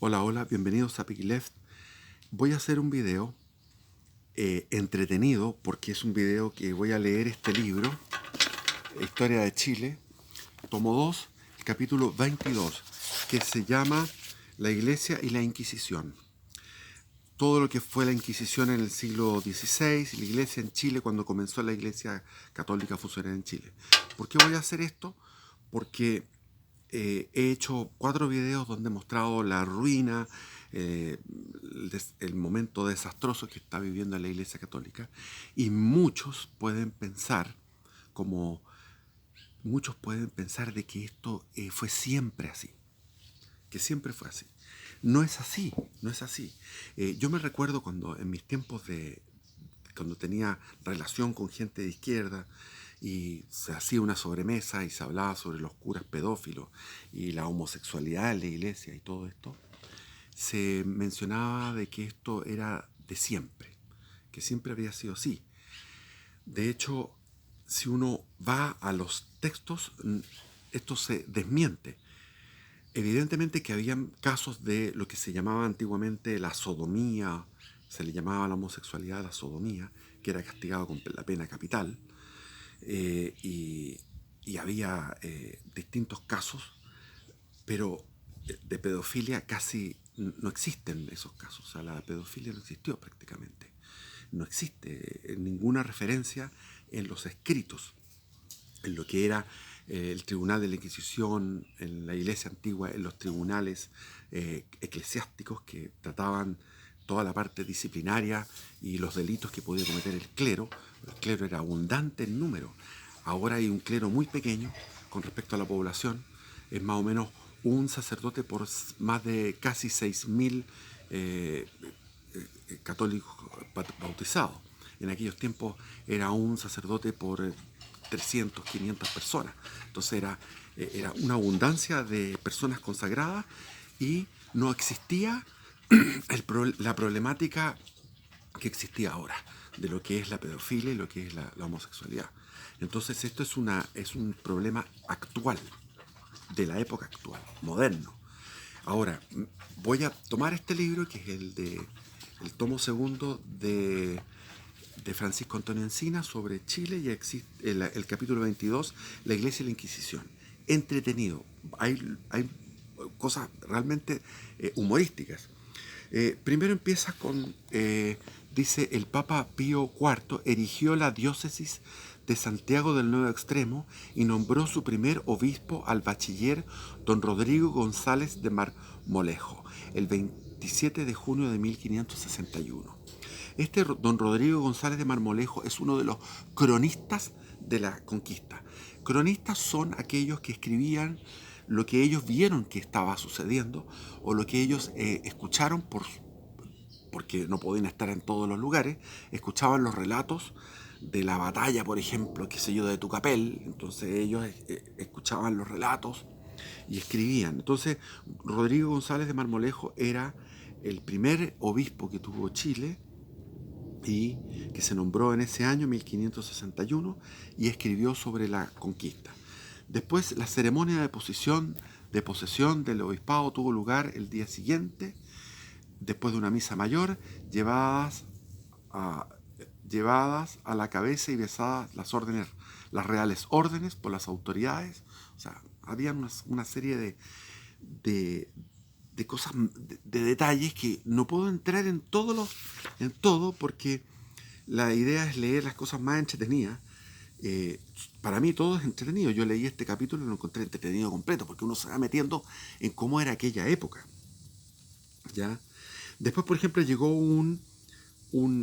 Hola, hola, bienvenidos a Picky Left. Voy a hacer un video entretenido porque es un video que voy a leer este libro, Historia de Chile, tomo 2, capítulo 22, que se llama La Iglesia y la Inquisición. Todo lo que fue la Inquisición en el siglo XVI y la Iglesia en Chile cuando comenzó la Iglesia Católica a funcionar en Chile. ¿Por qué voy a hacer esto? Porque he hecho 4 videos donde he mostrado la ruina, el momento desastroso que está viviendo la Iglesia Católica, y como muchos pueden pensar de que esto fue siempre así, que siempre fue así. No es así, no es así. Yo me recuerdo cuando en mis tiempos cuando tenía relación con gente de izquierda y se hacía una sobremesa y se hablaba sobre los curas pedófilos y la homosexualidad en la iglesia y todo esto, se mencionaba de que esto era de siempre, que siempre había sido así. De hecho, si uno va a los textos, esto se desmiente. Evidentemente que habían casos de lo que se llamaba antiguamente la sodomía, se le llamaba a la homosexualidad la sodomía, que era castigado con la pena capital, eh, y, y había distintos casos, pero de pedofilia casi no existen esos casos. O sea, la pedofilia no existió prácticamente. No existe ninguna referencia en los escritos, en lo que era el tribunal de la Inquisición, en la iglesia antigua, en los tribunales eclesiásticos que trataban toda la parte disciplinaria y los delitos que podía cometer el clero. El clero era abundante en número. Ahora hay un clero muy pequeño con respecto a la población. Es más o menos un sacerdote por más de casi 6.000 católicos bautizados. En aquellos tiempos era un sacerdote por 300, 500 personas. Entonces era una abundancia de personas consagradas y no existía la problemática que existía ahora de lo que es la pedofilia y lo que es la homosexualidad. Entonces esto es un problema actual, de la época actual, moderno. Ahora, voy a tomar este libro, que es el tomo segundo de Francisco Antonio Encina sobre Chile, y el capítulo 22, la Iglesia y la Inquisición. Entretenido. Hay cosas realmente humorísticas. Primero empieza dice, el Papa Pío IV erigió la diócesis de Santiago del Nuevo Extremo y nombró su primer obispo al bachiller don Rodrigo González de Marmolejo, el 27 de junio de 1561. Este don Rodrigo González de Marmolejo es uno de los cronistas de la conquista. Cronistas son aquellos que escribían lo que ellos vieron que estaba sucediendo o lo que ellos escucharon porque no podían estar en todos los lugares, escuchaban los relatos de la batalla, por ejemplo, qué sé yo, de Tucapel. Entonces ellos escuchaban los relatos y escribían. Entonces Rodrigo González de Marmolejo era el primer obispo que tuvo Chile y que se nombró en ese año 1561 y escribió sobre la conquista. Después la ceremonia de posesión del obispado tuvo lugar el día siguiente, después de una misa mayor, a, llevadas a la cabeza y besadas las reales órdenes por las autoridades. O sea, había una serie de, de cosas, de detalles que no puedo entrar en todo porque la idea es leer las cosas más entretenidas. Para mí todo es entretenido. Yo leí este capítulo y lo encontré entretenido completo porque uno se va metiendo en cómo era aquella época. ¿Ya? Después, por ejemplo,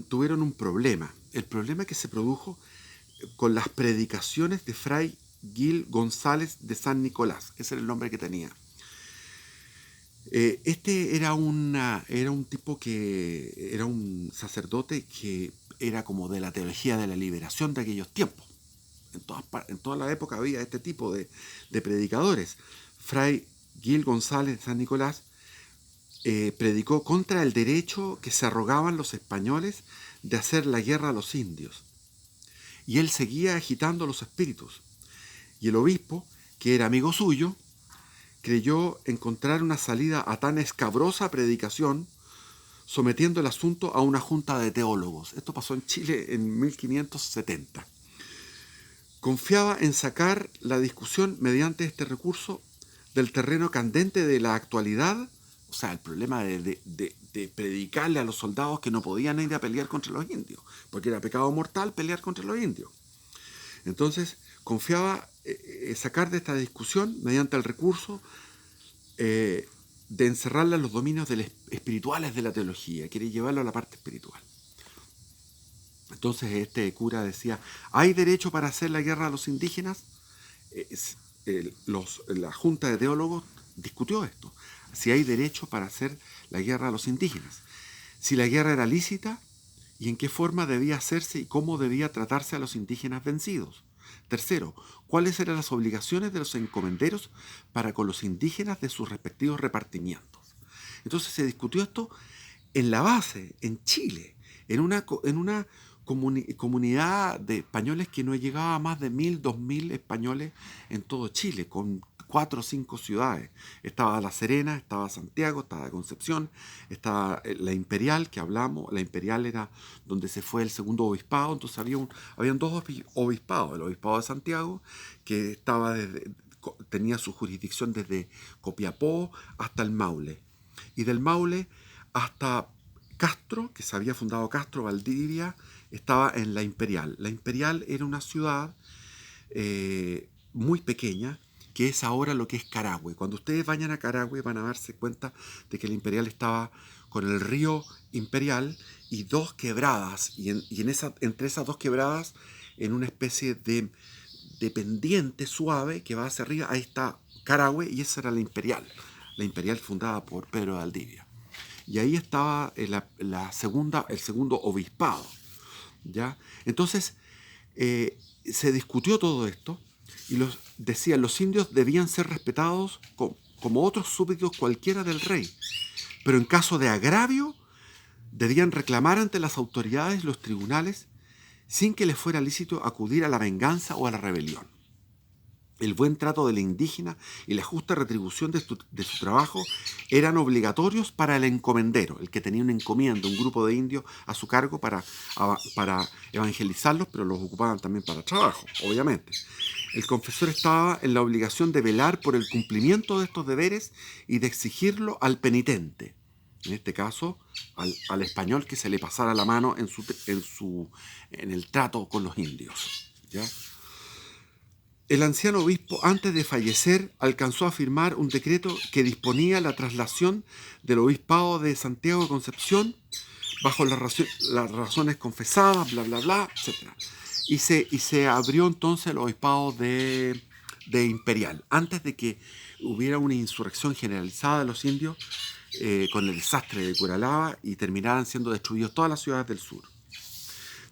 tuvieron un problema. El problema que se produjo con las predicaciones de Fray Gil González de San Nicolás. Ese era el nombre que tenía. Este era un tipo que era un sacerdote que era como de la teología de la liberación de aquellos tiempos. En toda la época había este tipo de predicadores. Fray Gil González de San Nicolás predicó contra el derecho que se arrogaban los españoles de hacer la guerra a los indios. Y él seguía agitando los espíritus. Y el obispo, que era amigo suyo, creyó encontrar una salida a tan escabrosa predicación, sometiendo el asunto a una junta de teólogos. Esto pasó en Chile en 1570. Confiaba en sacar la discusión mediante este recurso del terreno candente de la actualidad, o sea, el problema de predicarle a los soldados que no podían ir a pelear contra los indios, porque era pecado mortal pelear contra los indios. Entonces, confiaba sacar de esta discusión mediante el recurso de encerrarla en los dominios espirituales de la teología, quiere llevarlo a la parte espiritual. Entonces este cura decía, ¿hay derecho para hacer la guerra a los indígenas? La Junta de Teólogos discutió esto, si hay derecho para hacer la guerra a los indígenas, si la guerra era lícita y en qué forma debía hacerse y cómo debía tratarse a los indígenas vencidos. Tercero, ¿cuáles eran las obligaciones de los encomenderos para con los indígenas de sus respectivos repartimientos? Entonces se discutió esto en la base, en Chile, en una comunidad de españoles que no llegaba a más de 1.000, 2.000 españoles en todo Chile, con 4 o 5 ciudades. Estaba La Serena, estaba Santiago, estaba Concepción, estaba la Imperial, que hablamos. La Imperial era donde se fue el segundo obispado, entonces habían 2 obispados. El obispado de Santiago, que tenía su jurisdicción desde Copiapó hasta el Maule. Y del Maule hasta Castro, que se había fundado Castro, Valdivia, estaba en la Imperial. La Imperial era una ciudad muy pequeña, que es ahora lo que es Carahue. Cuando ustedes vayan a Carahue van a darse cuenta de que la Imperial estaba con el río Imperial y 2 quebradas, y entre esas 2 quebradas, en una especie de pendiente suave que va hacia arriba, ahí está Carahue, y esa era la Imperial fundada por Pedro de Valdivia. Y ahí estaba el segundo obispado, ¿ya? Entonces, se discutió todo esto y decían los indios debían ser respetados como otros súbditos cualquiera del rey, pero en caso de agravio debían reclamar ante las autoridades y los tribunales sin que les fuera lícito acudir a la venganza o a la rebelión. El buen trato del indígena y la justa retribución de su trabajo eran obligatorios para el encomendero, el que tenía una encomienda, un grupo de indios a su cargo para evangelizarlos, pero los ocupaban también para trabajo, obviamente. El confesor estaba en la obligación de velar por el cumplimiento de estos deberes y de exigirlo al penitente, en este caso al español que se le pasara la mano en el trato con los indios, ¿ya? El anciano obispo, antes de fallecer, alcanzó a firmar un decreto que disponía la traslación del obispado de Santiago de Concepción bajo las razones confesadas, bla, bla, bla, etc. Y se abrió entonces el obispado de Imperial, antes de que hubiera una insurrección generalizada de los indios con el desastre de Curalaba y terminaran siendo destruidos todas las ciudades del sur.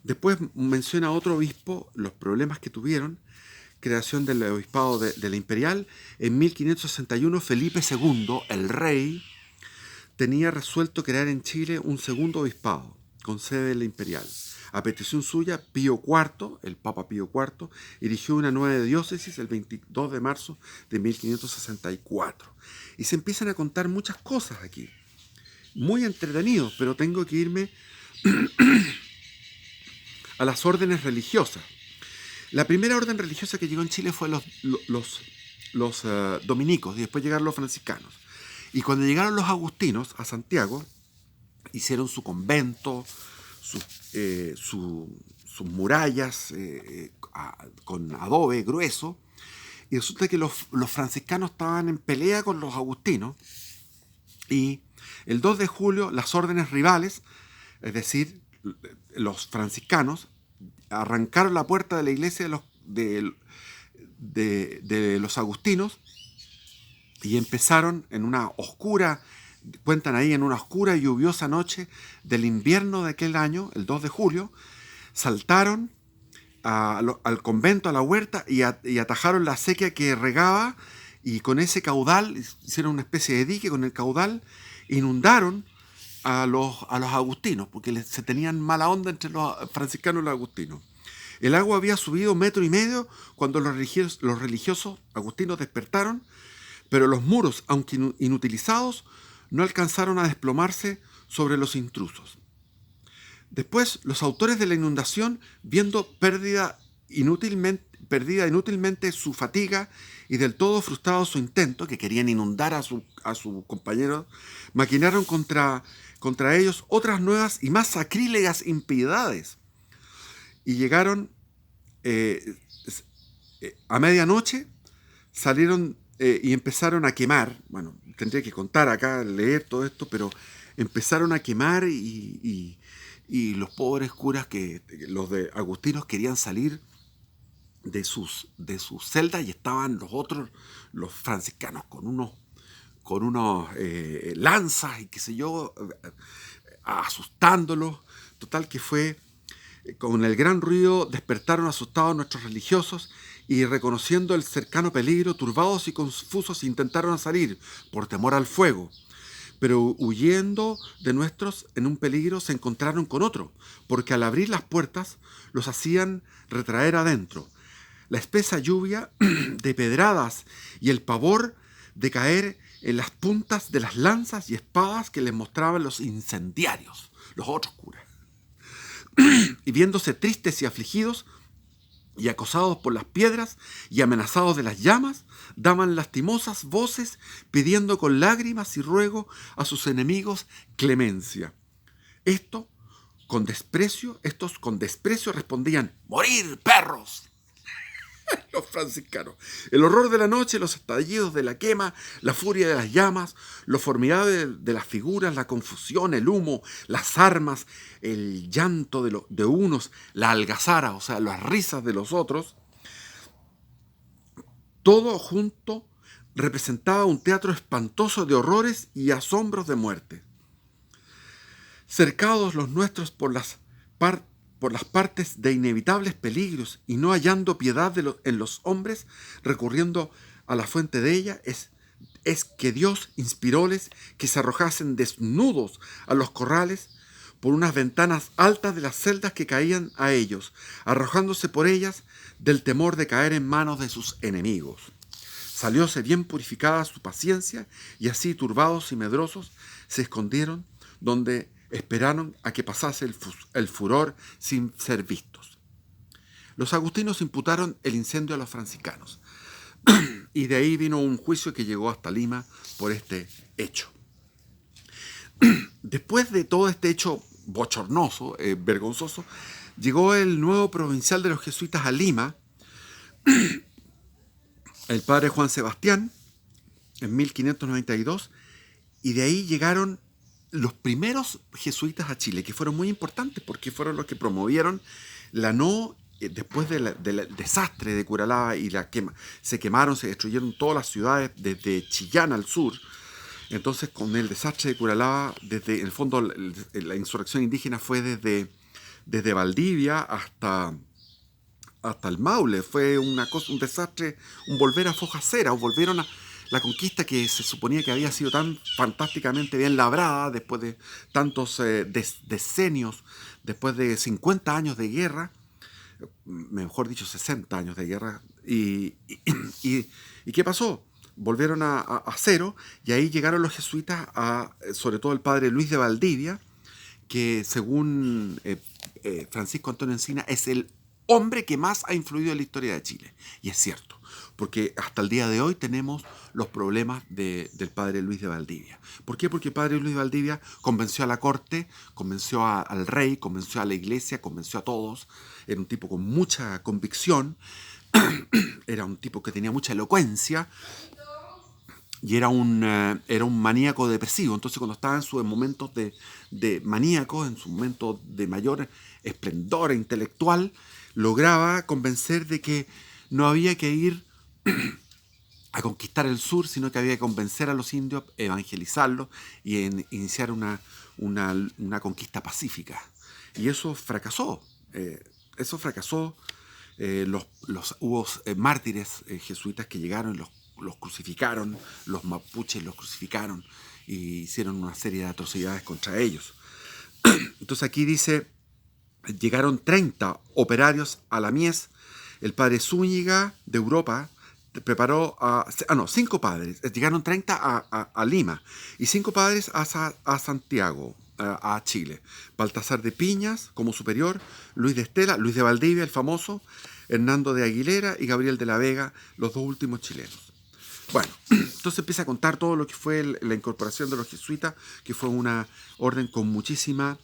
Después menciona otro obispo los problemas que tuvieron. Creación del obispado de la Imperial. En 1561 Felipe II, el rey, tenía resuelto crear en Chile un segundo obispado con sede en la Imperial. A petición suya, Pío IV, el Papa Pío IV, erigió una nueva diócesis el 22 de marzo de 1564. Y se empiezan a contar muchas cosas aquí. Muy entretenido, pero tengo que irme a las órdenes religiosas. La primera orden religiosa que llegó en Chile fue los dominicos y después llegaron los franciscanos. Y cuando llegaron los agustinos a Santiago, hicieron su convento, sus murallas con adobe grueso, y resulta que los franciscanos estaban en pelea con los agustinos, y el 2 de julio las órdenes rivales, es decir, los franciscanos, arrancaron la puerta de la iglesia de los agustinos y empezaron en una oscura, cuentan ahí, en una oscura y lluviosa noche del invierno de aquel año, el 2 de julio, saltaron al convento, a la huerta, y atajaron la acequia que regaba, y con ese caudal hicieron una especie de dique. Con el caudal inundaron a los agustinos, porque se tenían mala onda entre los franciscanos y los agustinos. El agua había subido 1,5 metros cuando los religiosos agustinos despertaron, pero los muros, aunque inutilizados, no alcanzaron a desplomarse sobre los intrusos. Después, los autores de la inundación, viendo perdida inútilmente su fatiga y del todo frustrado su intento, que querían inundar a su compañero, maquinaron contra ellos otras nuevas y más sacrílegas impiedades. Y llegaron a medianoche, salieron y empezaron a quemar. Bueno, tendría que contar acá, leer todo esto, pero empezaron a quemar y los pobres curas, los de agustinos, querían salir de sus celdas, y estaban los franciscanos, con unos lanzas y qué sé yo, asustándolos. Total que fue, con el gran ruido despertaron asustados nuestros religiosos, y reconociendo el cercano peligro, turbados y confusos, intentaron salir por temor al fuego. Pero huyendo de nuestros en un peligro, se encontraron con otro, porque al abrir las puertas los hacían retraer adentro. La espesa lluvia de pedradas y el pavor de caer en las puntas de las lanzas y espadas que les mostraban los incendiarios, los otros curas. Y viéndose tristes y afligidos y acosados por las piedras y amenazados de las llamas, daban lastimosas voces pidiendo con lágrimas y ruego a sus enemigos clemencia. Estos con desprecio respondían: ¡morir, perros! Los franciscanos. El horror de la noche, los estallidos de la quema, la furia de las llamas, lo formidable de las figuras, la confusión, el humo, las armas, el llanto de unos, la algazara, o sea, las risas de los otros, todo junto representaba un teatro espantoso de horrores y asombros de muerte. Cercados los nuestros por las partes de inevitables peligros, y no hallando piedad en los hombres, recurriendo a la fuente de ella, es que Dios inspiróles que se arrojasen desnudos a los corrales por unas ventanas altas de las celdas que caían a ellos, arrojándose por ellas del temor de caer en manos de sus enemigos. Salióse bien purificada su paciencia, y así, turbados y medrosos, se escondieron donde esperaron a que pasase el furor sin ser vistos. Los agustinos imputaron el incendio a los franciscanos, y de ahí vino un juicio que llegó hasta Lima por este hecho. Después de todo este hecho bochornoso, vergonzoso, llegó el nuevo provincial de los jesuitas a Lima, el padre Juan Sebastián, en 1592, y de ahí llegaron los primeros jesuitas a Chile, que fueron muy importantes porque fueron los que promovieron después del desastre de Curalaba y la quema. Se quemaron, se destruyeron todas las ciudades desde Chillán al sur. Entonces, con el desastre de Curalaba, en el fondo la insurrección indígena fue desde Valdivia hasta el Maule. Fue un desastre, un volver a foja cera, o volvieron a la conquista que se suponía que había sido tan fantásticamente bien labrada después de tantos decenios, después de 50 años de guerra, mejor dicho 60 años de guerra. ¿Y qué pasó? Volvieron a cero, y ahí llegaron los jesuitas, sobre todo el padre Luis de Valdivia, que según Francisco Antonio Encina es el hombre que más ha influido en la historia de Chile. Y es cierto, porque hasta el día de hoy tenemos los problemas del padre Luis de Valdivia. ¿Por qué? Porque el padre Luis de Valdivia convenció a la corte, convenció al rey, convenció a la iglesia, convenció a todos. Era un tipo con mucha convicción, era un tipo que tenía mucha elocuencia, y era un maníaco depresivo. Entonces, cuando estaba en sus momentos de maníaco, en su momento de mayor esplendor intelectual, lograba convencer de que no había que ir a conquistar el sur, sino que había que convencer a los indios, evangelizarlos y iniciar una conquista pacífica. Y eso fracasó. Hubo mártires jesuitas que llegaron y los crucificaron, los mapuches los crucificaron y hicieron una serie de atrocidades contra ellos. Entonces aquí dice: llegaron 30 operarios a la mies. El padre Zúñiga de Europa preparó a 5 padres, llegaron 30 a Lima, y 5 padres a Santiago, a Chile. Baltasar de Piñas como superior, Luis de Estela, Luis de Valdivia, el famoso, Hernando de Aguilera y Gabriel de la Vega, los 2 últimos chilenos. Bueno, entonces empieza a contar todo lo que fue la incorporación de los jesuitas, que fue una orden con muchísima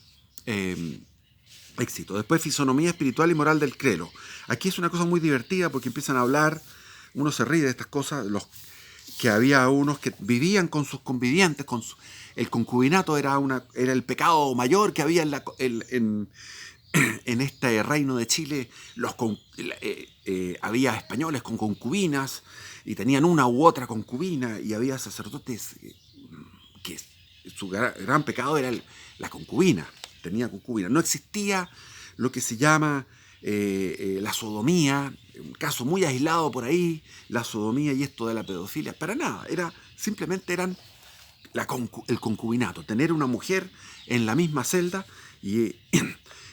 éxito. Después, fisonomía espiritual y moral del clero. Aquí es una cosa muy divertida porque empiezan a hablar, uno se ríe de estas cosas, que había unos que vivían con sus convivientes, el concubinato era el pecado mayor que había en este reino de Chile. Había españoles con concubinas y tenían una u otra concubina, y había sacerdotes que su gran pecado era la concubina. Tenía concubina. No existía lo que se llama la sodomía, un caso muy aislado por ahí, la sodomía y esto de la pedofilia, para nada. Simplemente eran el concubinato, tener una mujer en la misma celda, y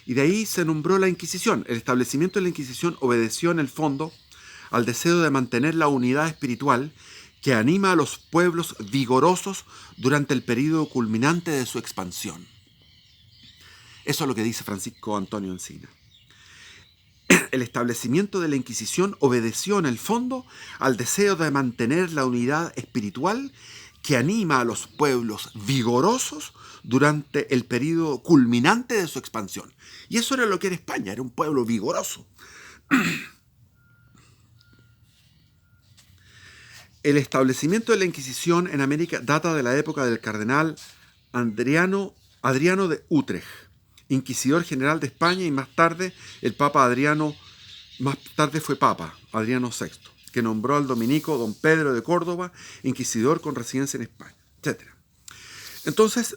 de ahí se nombró la Inquisición. El establecimiento de la Inquisición obedeció en el fondo al deseo de mantener la unidad espiritual que anima a los pueblos vigorosos durante el período culminante de su expansión. Eso es lo que dice Francisco Antonio Encina. El establecimiento de la Inquisición obedeció en el fondo al deseo de mantener la unidad espiritual que anima a los pueblos vigorosos durante el período culminante de su expansión. Y eso era lo que era España, era un pueblo vigoroso. El establecimiento de la Inquisición en América data de la época del cardenal Adriano de Utrecht, inquisidor general de España, y más tarde fue Papa Adriano VI, que nombró al dominico don Pedro de Córdoba inquisidor con residencia en España, etc. Entonces,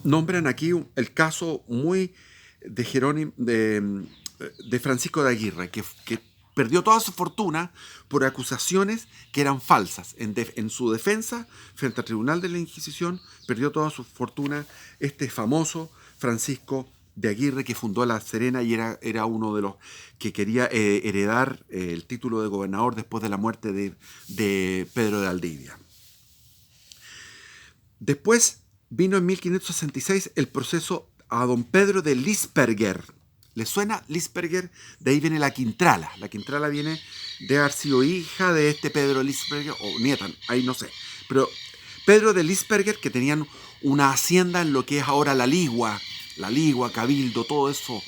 nombran aquí el caso muy de Jerónimo, de Francisco de Aguirre, que perdió toda su fortuna por acusaciones que eran falsas. En su defensa, frente al tribunal de la Inquisición, perdió toda su fortuna este famoso Francisco de Aguirre, que fundó La Serena y era uno de los que quería heredar el título de gobernador después de la muerte de Pedro de Valdivia. Después vino en 1566 el proceso a don Pedro de Lispberger. ¿Le suena Lispberger? De ahí viene la Quintrala. La Quintrala viene de haber sido hija de este Pedro Lispberger, o nieta, ahí no sé. Pero Pedro de Lispberger, que tenían una hacienda en lo que es ahora La Ligua, Cabildo, todo eso,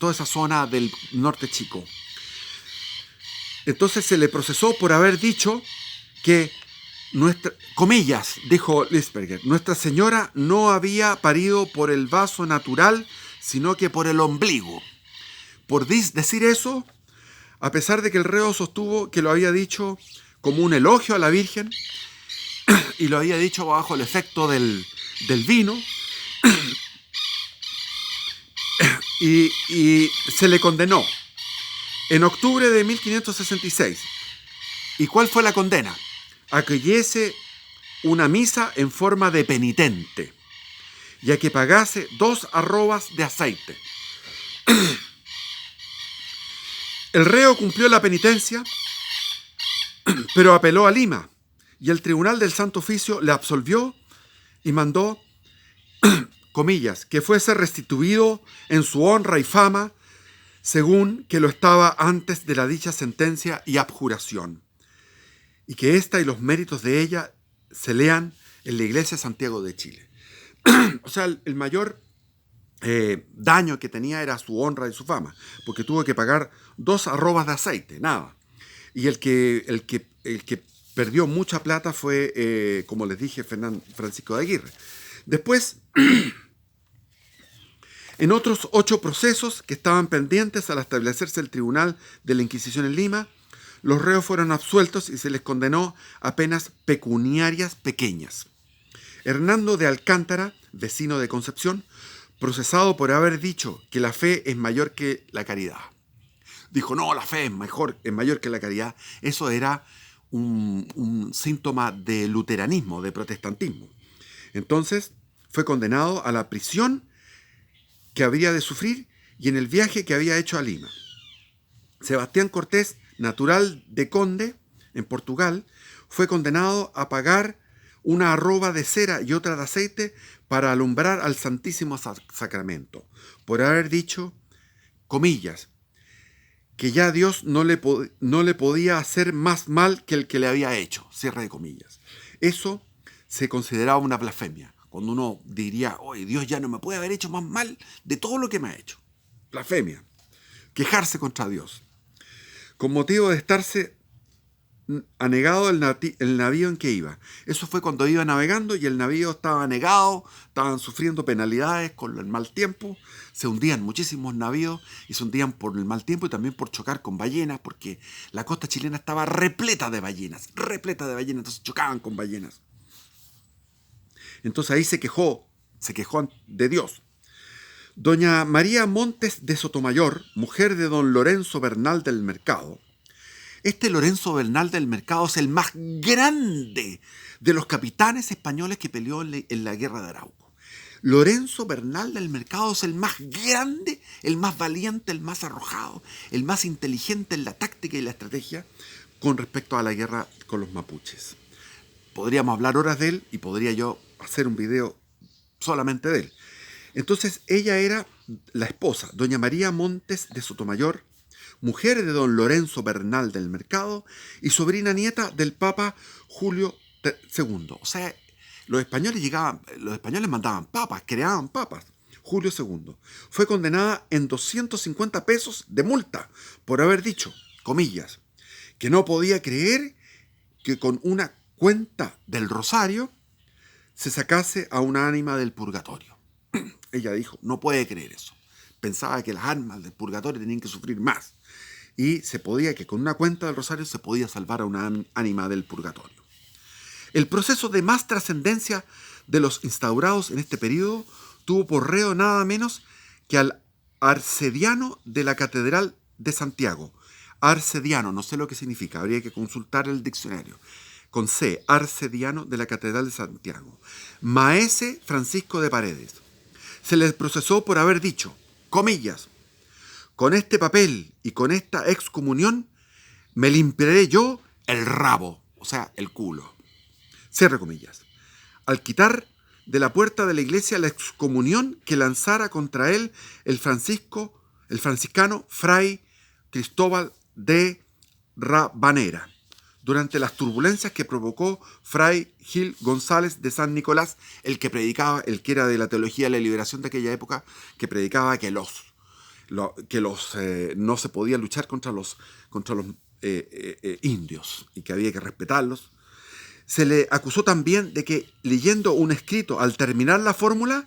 toda esa zona del norte chico. Entonces se le procesó por haber dicho que comillas, dijo Lispberger, Nuestra Señora no había parido por el vaso natural, sino que por el ombligo. Por decir eso, a pesar de que el reo sostuvo que lo había dicho como un elogio a la Virgen, y lo había dicho bajo el efecto del vino, y se le condenó en octubre de 1566. ¿Y cuál fue la condena? A que diese una misa en forma de penitente, y a que pagase 2 arrobas de aceite. El reo cumplió la penitencia, pero apeló a Lima, y el Tribunal del Santo Oficio le absolvió y mandó, comillas, que fuese restituido en su honra y fama, según que lo estaba antes de la dicha sentencia y abjuración, y que ésta y los méritos de ella se lean en la Iglesia de Santiago de Chile. O sea, el mayor daño que tenía era su honra y su fama, porque tuvo que pagar 2 arrobas de aceite, nada. Y el que perdió mucha plata fue, como les dije, Francisco de Aguirre. Después, en otros 8 procesos que estaban pendientes al establecerse el Tribunal de la Inquisición en Lima, los reos fueron absueltos y se les condenó a penas pecuniarias pequeñas. Hernando de Alcántara, vecino de Concepción, procesado por haber dicho que la fe es mayor que la caridad. Dijo, no, la fe es mayor que la caridad. Eso era un síntoma de luteranismo, de protestantismo. Entonces fue condenado a la prisión que habría de sufrir y en el viaje que había hecho a Lima. Sebastián Cortés natural de Conde, en Portugal, fue condenado a pagar una arroba de cera y otra de aceite para alumbrar al Santísimo Sacramento, por haber dicho, comillas, que ya Dios no le podía hacer más mal que el que le había hecho, cierre de comillas. Eso se consideraba una blasfemia, cuando uno diría, oye, Dios ya no me puede haber hecho más mal de todo lo que me ha hecho. Blasfemia, quejarse contra Dios, con motivo de estarse anegado el navío en que iba. Eso fue cuando iba navegando y el navío estaba anegado, estaban sufriendo penalidades con el mal tiempo, se hundían muchísimos navíos y se hundían por el mal tiempo y también por chocar con ballenas, porque la costa chilena estaba repleta de ballenas, entonces chocaban con ballenas. Entonces ahí se quejó de Dios. Doña María Montes de Sotomayor, mujer de don Lorenzo Bernal del Mercado. Este Lorenzo Bernal del Mercado es el más grande de los capitanes españoles que peleó en la guerra de Arauco. Lorenzo Bernal del Mercado es el más grande, el más valiente, el más arrojado, el más inteligente en la táctica y la estrategia con respecto a la guerra con los mapuches. Podríamos hablar horas de él y podría yo hacer un video solamente de él. Entonces ella era la esposa, doña María Montes de Sotomayor, mujer de don Lorenzo Bernal del Mercado y sobrina nieta del Papa Julio II. O sea, los españoles mandaban papas, creaban papas. Julio II. Fue condenada en 250 pesos de multa por haber dicho, comillas, que no podía creer que con una cuenta del rosario se sacase a una ánima del purgatorio. Ella dijo, no puede creer eso. Pensaba que las almas del purgatorio tenían que sufrir más. Y que con una cuenta del rosario se podía salvar a una ánima del purgatorio. El proceso de más trascendencia de los instaurados en este periodo tuvo por reo nada menos que al arcediano de la Catedral de Santiago. Arcediano, no sé lo que significa, habría que consultar el diccionario. Con C, arcediano de la Catedral de Santiago. Maese Francisco de Paredes. Se les procesó por haber dicho, comillas, con este papel y con esta excomunión me limpiaré yo el rabo, o sea, el culo. Cierre comillas. Al quitar de la puerta de la iglesia la excomunión que lanzara contra él el franciscano Fray Cristóbal de Rabanera, durante las turbulencias que provocó Fray Gil González de San Nicolás, el que era de la teología de la liberación de aquella época, que predicaba que no se podía luchar contra los indios y que había que respetarlos. Se le acusó también de que, leyendo un escrito al terminar la fórmula,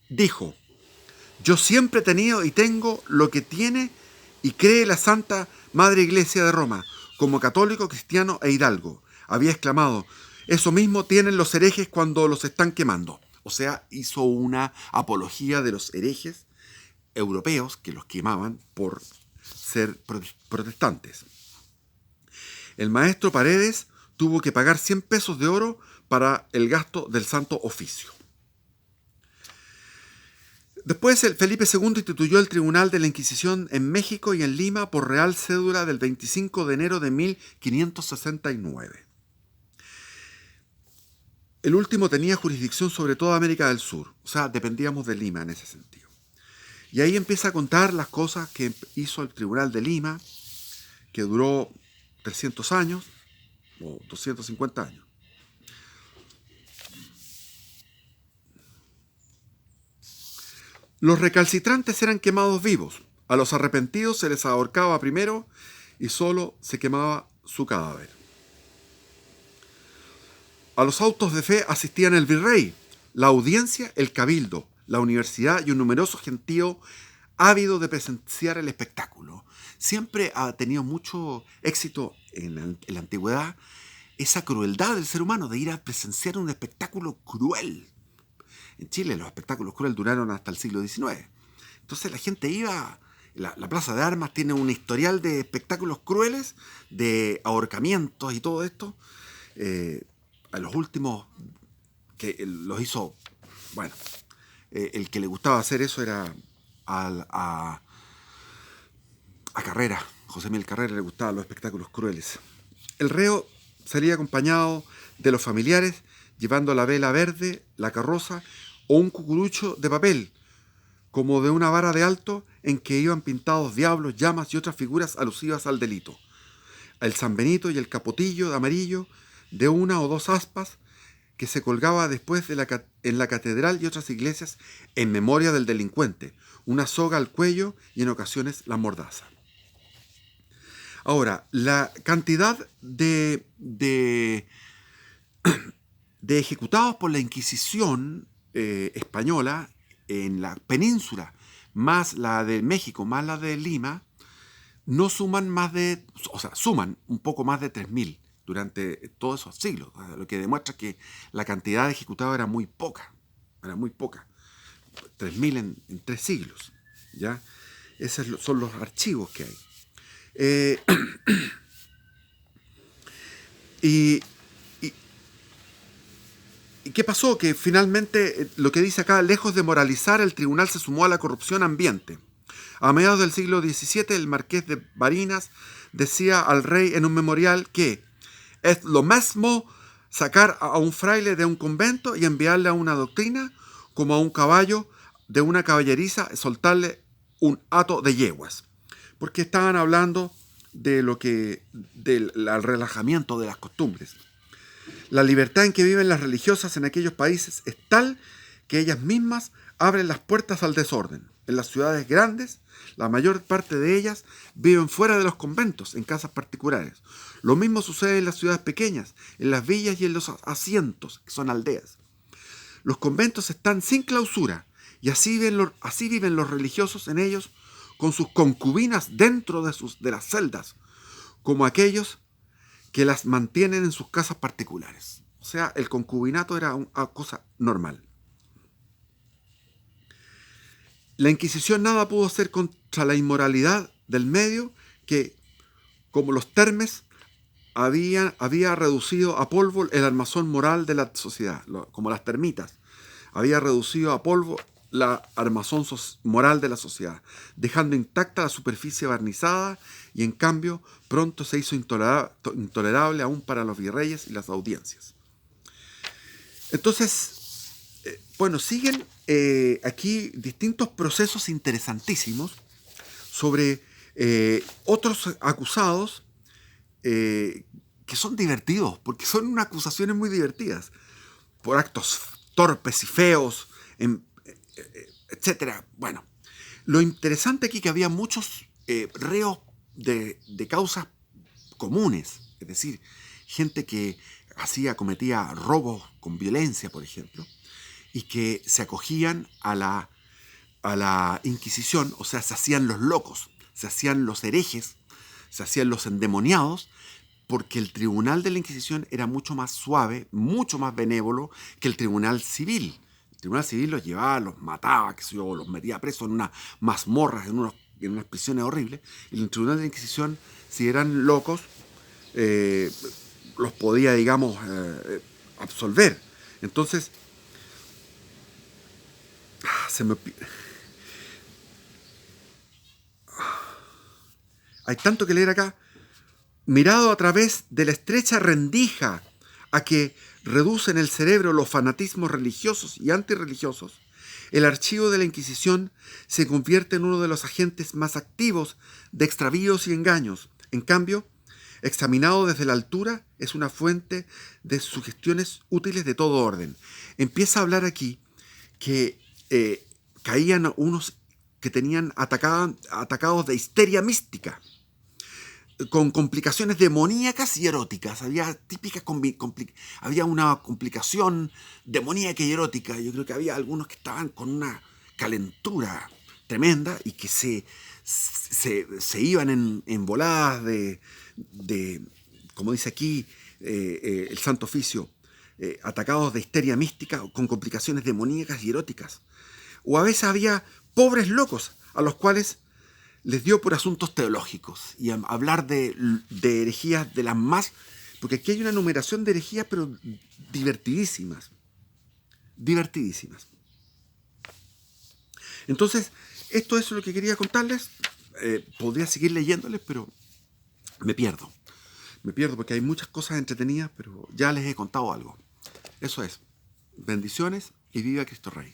dijo, yo siempre he tenido y tengo lo que tiene y cree la Santa Madre Iglesia de Roma, como católico, cristiano e hidalgo. Había exclamado, eso mismo tienen los herejes cuando los están quemando. O sea, hizo una apología de los herejes europeos que los quemaban por ser protestantes. El maestro Paredes tuvo que pagar 100 pesos de oro para el gasto del Santo Oficio. Después, el Felipe II instituyó el Tribunal de la Inquisición en México y en Lima por Real Cédula del 25 de enero de 1569. El último tenía jurisdicción sobre toda América del Sur, o sea, dependíamos de Lima en ese sentido. Y ahí empieza a contar las cosas que hizo el Tribunal de Lima, que duró 300 años, o 250 años. Los recalcitrantes eran quemados vivos. A los arrepentidos se les ahorcaba primero y solo se quemaba su cadáver. A los autos de fe asistían el virrey, la audiencia, el cabildo, la universidad y un numeroso gentío ávido de presenciar el espectáculo. Siempre ha tenido mucho éxito en la antigüedad esa crueldad del ser humano de ir a presenciar un espectáculo cruel. En Chile los espectáculos crueles duraron hasta el siglo XIX. Entonces la gente iba. La Plaza de Armas tiene un historial de espectáculos crueles, de ahorcamientos y todo esto. A los últimos que los hizo, bueno, el que le gustaba hacer eso era a Carrera, José Miguel Carrera le gustaban los espectáculos crueles. El reo salía acompañado de los familiares, llevando la vela verde, la carroza o un cucurucho de papel, como de una vara de alto en que iban pintados diablos, llamas y otras figuras alusivas al delito. El San Benito y el capotillo de amarillo de una o dos aspas que se colgaba después en la catedral y otras iglesias en memoria del delincuente, una soga al cuello y en ocasiones la mordaza. Ahora, la cantidad de ejecutados por la Inquisición española en la península, más la de México, más la de Lima, no suman suman un poco más de 3.000 durante todos esos siglos, lo que demuestra que la cantidad de ejecutados era muy poca, 3.000 en 3 siglos, ¿ya? Esos son los archivos que hay. Y ¿qué pasó? Que finalmente, lo que dice acá, lejos de moralizar, el tribunal se sumó a la corrupción ambiente. A mediados del siglo XVII, el marqués de Barinas decía al rey en un memorial que es lo mismo sacar a un fraile de un convento y enviarle a una doctrina como a un caballo de una caballeriza soltarle un hato de yeguas. Porque estaban hablando del relajamiento de las costumbres. La libertad en que viven las religiosas en aquellos países es tal que ellas mismas abren las puertas al desorden. En las ciudades grandes, la mayor parte de ellas viven fuera de los conventos, en casas particulares. Lo mismo sucede en las ciudades pequeñas, en las villas y en los asientos, que son aldeas. Los conventos están sin clausura, y así viven los religiosos en ellos, con sus concubinas dentro de las celdas, como aquellos que las mantienen en sus casas particulares. O sea, el concubinato era una cosa normal. La Inquisición nada pudo hacer contra la inmoralidad del medio que, como los termes, había reducido a polvo el armazón moral de la sociedad, como las termitas. Había reducido a polvo la armazón moral de la sociedad, dejando intacta la superficie barnizada y, en cambio, pronto se hizo intolerable aún para los virreyes y las audiencias. Entonces, siguen aquí distintos procesos interesantísimos sobre otros acusados que son divertidos, porque son unas acusaciones muy divertidas, por actos torpes y feos, etcétera. Bueno, lo interesante aquí es que había muchos reos de causas comunes, es decir, gente que cometía robos con violencia, por ejemplo, y que se acogían a la Inquisición, o sea, se hacían los locos, se hacían los herejes, se hacían los endemoniados, porque el tribunal de la Inquisición era mucho más suave, mucho más benévolo que el tribunal civil. El tribunal civil los llevaba, los mataba, los metía presos en unas mazmorras, en unas prisiones horribles. Y el tribunal de la Inquisición, si eran locos, los podía, digamos, absolver. Entonces, hay tanto que leer acá. Mirado a través de la estrecha rendija a que reducen el cerebro los fanatismos religiosos y antirreligiosos, el archivo de la Inquisición se convierte en uno de los agentes más activos de extravíos y engaños. En cambio, examinado desde la altura, es una fuente de sugestiones útiles de todo orden. Empieza a hablar aquí que caían unos que tenían atacados de histeria mística, con complicaciones demoníacas y eróticas. Había una complicación demoníaca y erótica. Yo creo que había algunos que estaban con una calentura tremenda y que se iban en voladas de, como dice aquí el Santo Oficio, atacados de histeria mística con complicaciones demoníacas y eróticas. O a veces había pobres locos a los cuales les dio por asuntos teológicos y hablar de herejías de las más... Porque aquí hay una numeración de herejías, pero divertidísimas. Divertidísimas. Entonces, esto es lo que quería contarles. Podría seguir leyéndoles, pero me pierdo. Me pierdo porque hay muchas cosas entretenidas, pero ya les he contado algo. Eso es. Bendiciones y viva Cristo Rey.